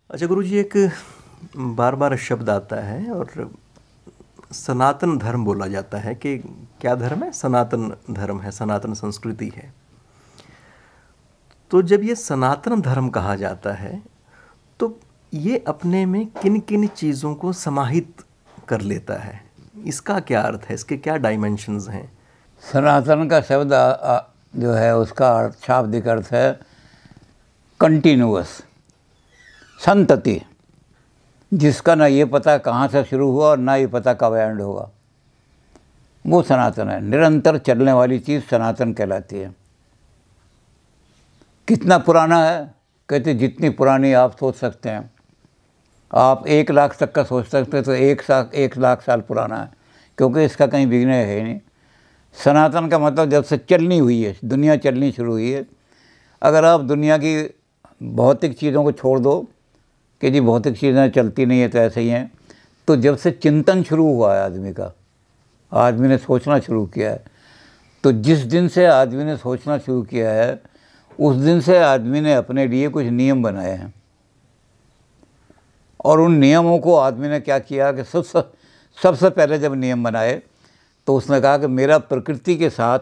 अच्छा गुरुजी, एक बार बार शब्द आता है और सनातन धर्म बोला जाता है कि क्या धर्म है? सनातन धर्म है, सनातन संस्कृति है। तो जब ये सनातन धर्म कहा जाता है तो ये अपने में किन किन चीज़ों को समाहित कर लेता है? इसका क्या अर्थ है? इसके क्या डायमेंशंस हैं? सनातन का शब्द जो है उसका शाब्दिक अर्थ है कंटिन्यूअस, संतति, जिसका ना ये पता कहाँ से शुरू हुआ और ना ये पता कब एंड होगा, वो सनातन है। निरंतर चलने वाली चीज़ सनातन कहलाती है। कितना पुराना है? कहते जितनी पुरानी आप सोच सकते हैं। आप 1 लाख तक का सोच सकते हैं तो 1 लाख साल पुराना है, क्योंकि इसका कहीं बिगने है ही नहीं। सनातन का मतलब जब से चलनी हुई है, दुनिया चलनी शुरू हुई है। अगर आप दुनिया की भौतिक चीज़ों को छोड़ दो कि जी भौतिक चीज़ें चलती नहीं है तो ऐसे ही हैं, तो जब से चिंतन शुरू हुआ है आदमी का, आदमी ने सोचना शुरू किया है, तो जिस दिन से आदमी ने सोचना शुरू किया है उस दिन से आदमी ने अपने लिए कुछ नियम बनाए हैं। और उन नियमों को आदमी ने क्या किया कि सबसे पहले जब नियम बनाए तो उसने कहा कि मेरा प्रकृति के साथ,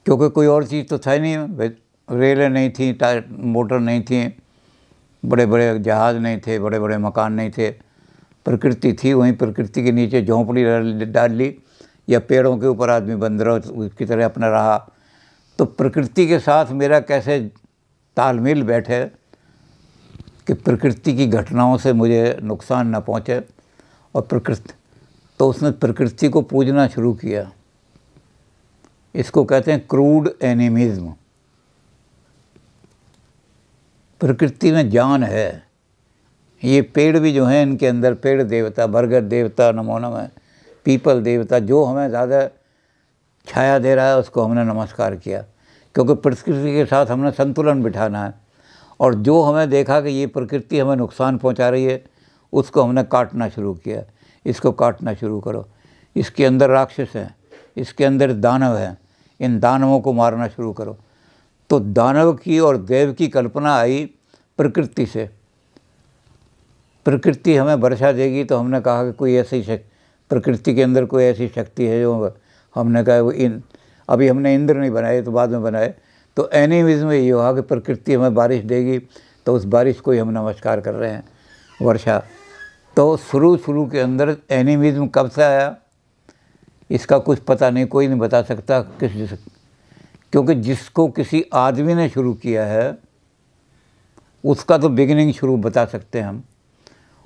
क्योंकि कोई और चीज़ तो था ही नहीं, रेलें नहीं थी, टायर मोटर नहीं थी, बड़े बड़े जहाज़ नहीं थे, बड़े बड़े मकान नहीं थे, प्रकृति थी। वहीं प्रकृति के नीचे झोंपड़ी डाल ली या पेड़ों के ऊपर आदमी बंदरों की तरह अपना रहा। तो प्रकृति के साथ मेरा कैसे तालमेल बैठे कि प्रकृति की घटनाओं से मुझे नुकसान ना पहुँचे, और तो उसने प्रकृति को पूजना शुरू किया। इसको कहते हैं क्रूड एनिमिज्म। प्रकृति में जान है। ये पेड़ भी जो हैं, इनके अंदर पेड़ देवता, बरगद देवता नमो नमः, पीपल देवता, जो हमें ज़्यादा छाया दे रहा है उसको हमने नमस्कार किया, क्योंकि प्रकृति के साथ हमने संतुलन बिठाना है। और जो हमें देखा कि ये प्रकृति हमें नुकसान पहुंचा रही है, उसको हमने काटना शुरू किया। इसको काटना शुरू करो, इसके अंदर राक्षस हैं, इसके अंदर दानव हैं, इन दानवों को मारना शुरू करो। तो दानव की और देव की कल्पना आई प्रकृति से। प्रकृति हमें वर्षा देगी, तो हमने कहा कि कोई ऐसी प्रकृति के अंदर कोई ऐसी शक्ति है जो, हमने कहा वो अभी हमने इंद्र नहीं बनाए तो बाद में बनाए। तो एनिमिज्म में ये हुआ कि प्रकृति हमें बारिश देगी, तो उस बारिश को ही हम नमस्कार कर रहे हैं, वर्षा। तो शुरू के अंदर एनिमिज्म कब से आया इसका कुछ पता नहीं, कोई नहीं बता सकता क्योंकि जिसको किसी आदमी ने शुरू किया है उसका तो बिगिनिंग शुरू बता सकते हैं हम,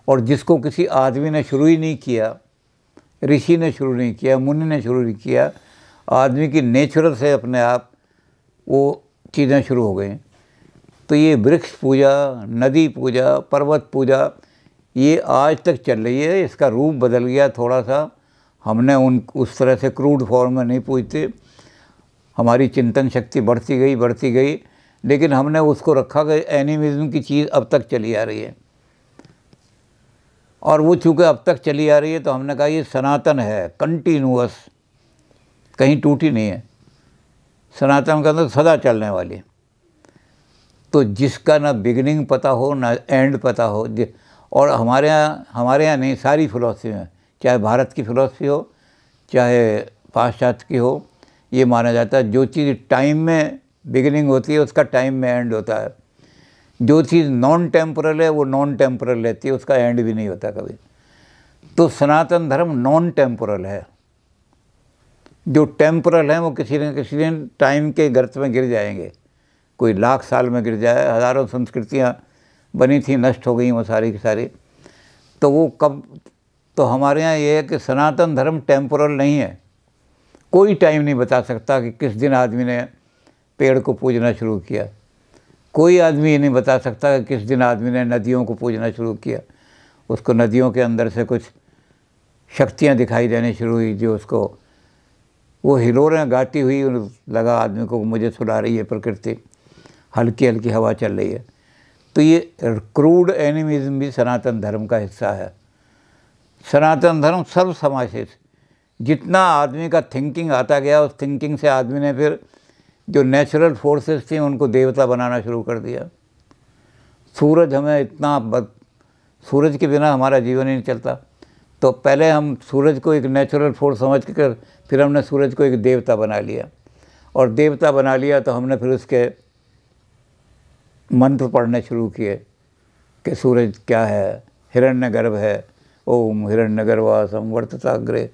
और जिसको किसी आदमी ने शुरू ही नहीं किया, ऋषि ने शुरू नहीं किया, मुनि ने शुरू नहीं किया, आदमी की नेचुरल से अपने आप वो चीज़ें शुरू हो गई। तो ये वृक्ष पूजा, नदी पूजा, पर्वत पूजा, ये आज तक चल रही है। इसका रूप बदल गया थोड़ा सा, हमने उस तरह से क्रूड फॉर्म में नहीं पूजते, हमारी चिंतन शक्ति बढ़ती गई, लेकिन हमने उसको रखा कि एनिमिज्म की चीज़ अब तक चली आ रही है। और वो चूँकि अब तक चली आ रही है तो हमने कहा ये सनातन है, कंटिन्यूअस, कहीं टूटी नहीं है। सनातन का तो सदा चलने वाली। तो जिसका ना बिगिनिंग पता हो ना एंड पता हो, और हमारे यहाँ नहीं, सारी फिलॉसफी में, चाहे भारत की फिलॉसफी हो चाहे पाश्चात्य की हो, ये माना जाता है जो चीज़ टाइम में बिगिनिंग होती है उसका टाइम में एंड होता है। जो चीज़ नॉन टेम्पोरल है वो नॉन टेम्पोरल रहती है, उसका एंड भी नहीं होता कभी। तो सनातन धर्म नॉन टेम्पोरल है। जो टेम्पोरल हैं वो किसी न किसी दिन टाइम के गर्त में गिर जाएंगे, कोई लाख साल में गिर जाए। हज़ारों संस्कृतियाँ बनी थी, नष्ट हो गई वो सारी की सारी। तो वो कब, तो हमारे यहाँ ये है कि सनातन धर्म टेम्पोरल नहीं है। कोई टाइम नहीं बता सकता कि किस दिन आदमी ने पेड़ को पूजना शुरू किया। कोई आदमी ये नहीं बता सकता कि किस दिन आदमी ने नदियों को पूजना शुरू किया। उसको नदियों के अंदर से कुछ शक्तियाँ दिखाई देनी शुरू हुई, जो उसको वो हिलोरें गाती हुई लगा आदमी को, मुझे सुला रही है प्रकृति, हल्की हल्की हवा चल रही है। तो ये क्रूड एनिमिज्म भी सनातन धर्म का हिस्सा है। सनातन धर्म सर्व समावेश, जितना आदमी का थिंकिंग आता गया, उस थिंकिंग से आदमी ने फिर जो नेचुरल फोर्सेस थी उनको देवता बनाना शुरू कर दिया। सूरज हमें सूरज के बिना हमारा जीवन ही नहीं चलता। तो पहले हम सूरज को एक नेचुरल फोर्स समझ कर फिर हमने सूरज को एक देवता बना लिया, और देवता बना लिया तो हमने फिर उसके मंत्र पढ़ने शुरू किए कि सूरज क्या है, हिरण्यगर्भ है, ओम हिरण्यगर्भासम वर्तताग्रे,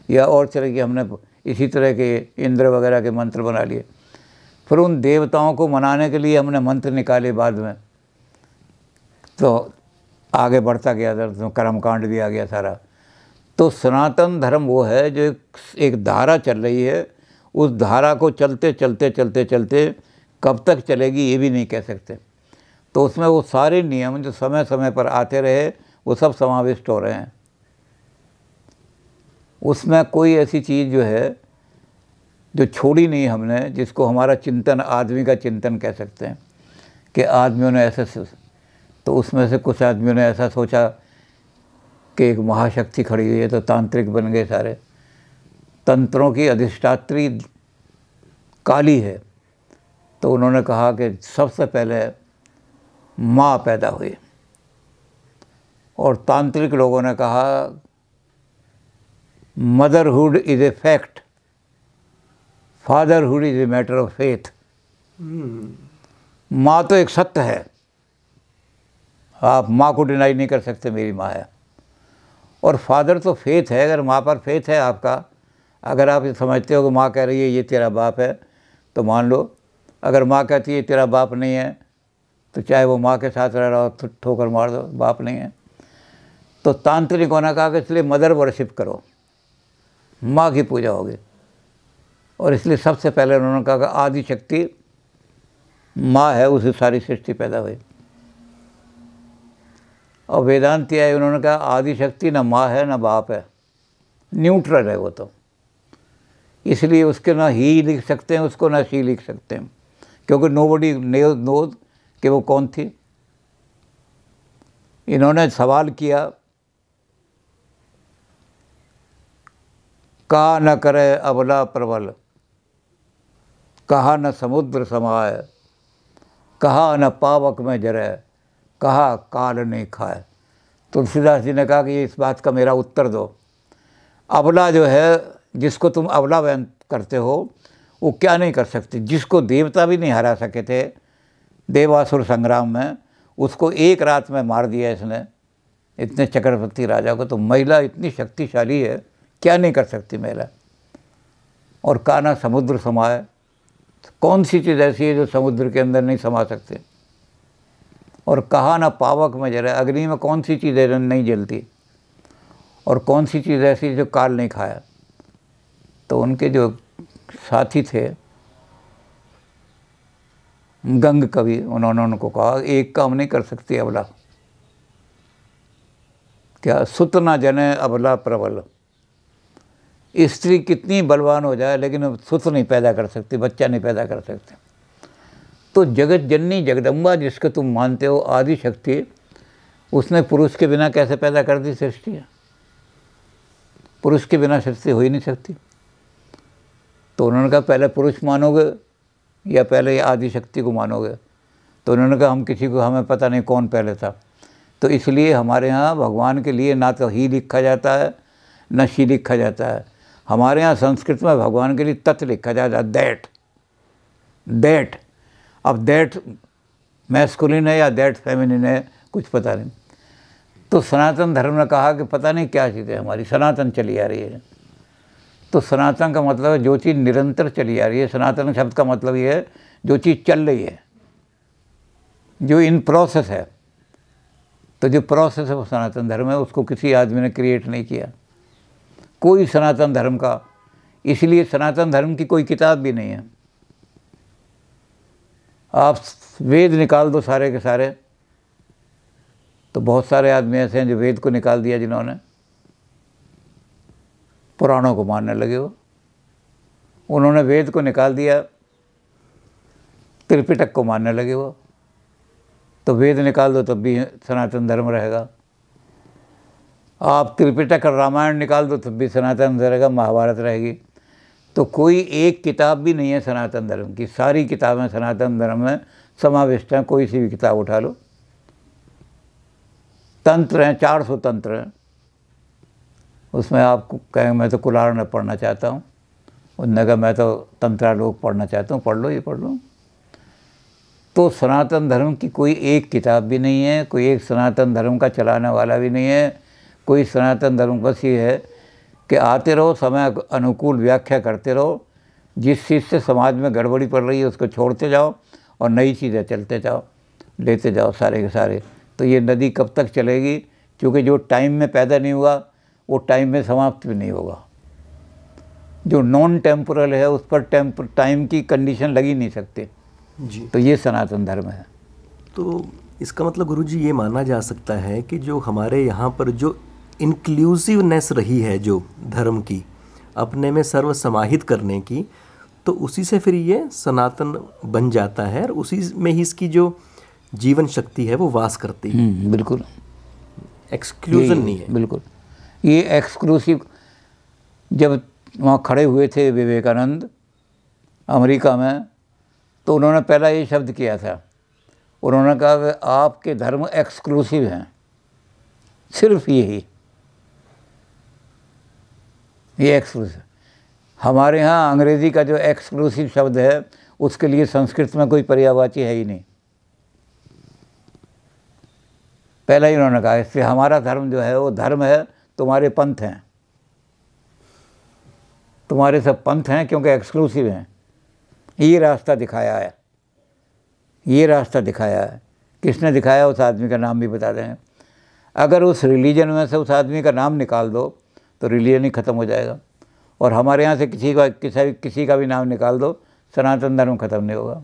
या और तरह की हमने इसी तरह के इंद्र वगैरह के मंत्र बना लिए। फिर उन देवताओं को मनाने के लिए हमने मंत्र निकाले बाद में, तो आगे बढ़ता गया, तो कर्मकांड भी आ गया सारा। तो सनातन धर्म वो है जो एक धारा चल रही है, उस धारा को चलते चलते चलते चलते कब तक चलेगी ये भी नहीं कह सकते। तो उसमें वो सारे नियम जो समय समय पर आते रहे वो सब समाविष्ट हो रहे हैं। उसमें कोई ऐसी चीज़ जो है जो छोड़ी नहीं हमने, जिसको हमारा चिंतन आदमी का चिंतन कह सकते हैं कि आदमियों ने ऐसे, तो उसमें से कुछ आदमियों ने ऐसा सोचा कि एक महाशक्ति खड़ी हुई है, तो तांत्रिक बन गए सारे। तंत्रों की अधिष्ठात्री काली है, तो उन्होंने कहा कि सबसे पहले माँ पैदा हुई, और तांत्रिक लोगों ने कहा motherhood is a fact, fatherhood is a matter of faith. माँ तो एक सत्य है, आप माँ को डिनाई नहीं कर सकते, मेरी माँ है। और फादर तो फेथ है, अगर माँ पर फेथ है आपका, अगर आप ये समझते हो कि माँ कह रही है ये तेरा बाप है, तो मान लो। अगर माँ कहती है तेरा बाप नहीं है, तो चाहे वो माँ के साथ रह रहा हो तो ठोकर मार दो, बाप नहीं है। तो तांत्रिकों ने कहा कि इसलिए मदर वर्शिप करो, माँ की पूजा होगी। और इसलिए सबसे पहले उन्होंने कहा कि आदि शक्ति माँ है, उसे सारी सृष्टि पैदा हुई। और वेदांती आए, उन्होंने कहा आदि शक्ति ना माँ है ना बाप है, न्यूट्रल है वो तो, इसलिए उसके ना ही लिख सकते हैं उसको, ना शी लिख सकते हैं, क्योंकि नोबडी नोज कि वो कौन थी। इन्होंने सवाल किया, कहा न करे अबला प्रबल, कहा न समुद्र समाए, कहा न पावक में जरे, कहा काल नहीं खाए। तुलसीदास जी ने कहा कि ये इस बात का मेरा उत्तर दो। अबला जो है, जिसको तुम अबला बयान करते हो, वो क्या नहीं कर सकती, जिसको देवता भी नहीं हरा सके थे देवासुर संग्राम में, उसको एक रात में मार दिया इसने, इतने चक्रवर्ती राजा को। तो महिला इतनी शक्तिशाली है, क्या नहीं कर सकती महिला। और काना समुद्र समाए, कौन सी चीज़ ऐसी है जो समुद्र के अंदर नहीं समा सकते। और कहा ना पावक में जरा, अग्नि में कौन सी चीज़ें नहीं जलती, और कौन सी चीज़ ऐसी जो काल नहीं खाया। तो उनके जो साथी थे गंग कवि, उन्होंने उनको कहा एक काम नहीं कर सकती अबला, क्या सुत ना जने अबला प्रबल। स्त्री कितनी बलवान हो जाए लेकिन सुत नहीं पैदा कर सकती, बच्चा नहीं पैदा कर सकती। तो जगत जननी जगदम्बा जिसको तुम मानते हो आदि शक्ति, उसने पुरुष के बिना कैसे पैदा कर दी सृष्टि। पुरुष के बिना सृष्टि हो ही नहीं सकती। तो उन्होंने कहा पहले पुरुष मानोगे या पहले आदि शक्ति को मानोगे। तो उन्होंने कहा हम किसी को, हमें पता नहीं कौन पहले था। तो इसलिए हमारे यहाँ भगवान के लिए ना तो ही लिखा जाता है न शी लिखा जाता है। हमारे यहाँ संस्कृत में भगवान के लिए तत् लिखा जाता है, दैट। अब दैट मैस्कुलिन है या दैट फेमिनिन है, कुछ पता नहीं। तो सनातन धर्म ने कहा कि पता नहीं क्या चीज़ है हमारी, सनातन चली आ रही है। तो सनातन का मतलब है जो चीज़ निरंतर चली आ रही है। सनातन शब्द का मतलब ये है जो चीज़ चल रही है, जो इन प्रोसेस है। तो जो प्रोसेस है वो सनातन धर्म है, उसको किसी आदमी ने क्रिएट नहीं किया, कोई सनातन धर्म का। इसलिए सनातन धर्म की कोई किताब भी नहीं है। आप वेद निकाल दो सारे के सारे, तो बहुत सारे आदमी ऐसे हैं जो वेद को निकाल दिया, जिन्होंने पुराणों को मानने लगे। वो उन्होंने वेद को निकाल दिया, त्रिपिटक को मानने लगे वो। तो वेद निकाल दो तब भी सनातन धर्म रहेगा, आप त्रिपिटक और रामायण निकाल दो तब भी सनातन रहेगा, महाभारत रहेगी। तो कोई एक किताब भी नहीं है सनातन धर्म की, सारी किताबें सनातन धर्म में समाविष्ट हैं। कोई सी भी किताब उठा लो, तंत्र हैं, 400 तंत्र हैं। उसमें आपको कहेंगे मैं तो कुलारण पढ़ना चाहता हूँ, उनने कहा मैं तो तंत्रालोक पढ़ना चाहता हूँ, पढ़ लो, ये पढ़ लो। तो सनातन धर्म की कोई एक किताब भी नहीं है, कोई एक सनातन धर्म का चलाने वाला भी नहीं है, कोई सनातन धर्म बस ये है कि आते रहो, समय अनुकूल व्याख्या करते रहो, जिस चीज़ से समाज में गड़बड़ी पड़ रही है उसको छोड़ते जाओ और नई चीज़ें चलते जाओ, लेते जाओ सारे के सारे। तो ये नदी कब तक चलेगी, क्योंकि जो टाइम में पैदा नहीं हुआ वो टाइम में समाप्त भी नहीं होगा। जो नॉन टेम्पोरल है उस पर टाइम की कंडीशन लगी नहीं सकती जी। तो ये सनातन धर्म है। तो इसका मतलब गुरुजी ये माना जा सकता है कि जो हमारे यहाँ पर जो इंक्लूसिवनेस रही है जो धर्म की, अपने में सर्व समाहित करने की, तो उसी से फिर ये सनातन बन जाता है और उसी में ही इसकी जो जीवन शक्ति है वो वास करती है। बिल्कुल, एक्सक्लूजन नहीं है। बिल्कुल, ये एक्सक्लूसिव। जब वहाँ खड़े हुए थे विवेकानंद अमेरिका में, तो उन्होंने पहला ये शब्द किया था, उन्होंने कहा कि आपके धर्म एक्सक्लूसिव हैं, सिर्फ यही, ये एक्सक्लूसिव। हमारे यहाँ अंग्रेज़ी का जो एक्सक्लूसिव शब्द है उसके लिए संस्कृत में कोई पर्यायवाची है ही नहीं, पहला ही उन्होंने कहा। इसलिए हमारा धर्म जो है वो धर्म है, तुम्हारे पंथ हैं, तुम्हारे सब पंथ हैं क्योंकि एक्सक्लूसिव हैं। ये रास्ता दिखाया है, ये रास्ता दिखाया है। किसने दिखाया उस आदमी का नाम भी बता दें। अगर उस रिलीजन में से उस आदमी का नाम निकाल दो तो रिलीजन ही ख़त्म हो जाएगा, और हमारे यहाँ से किसी का भी नाम निकाल दो, सनातन धर्म ख़त्म नहीं होगा।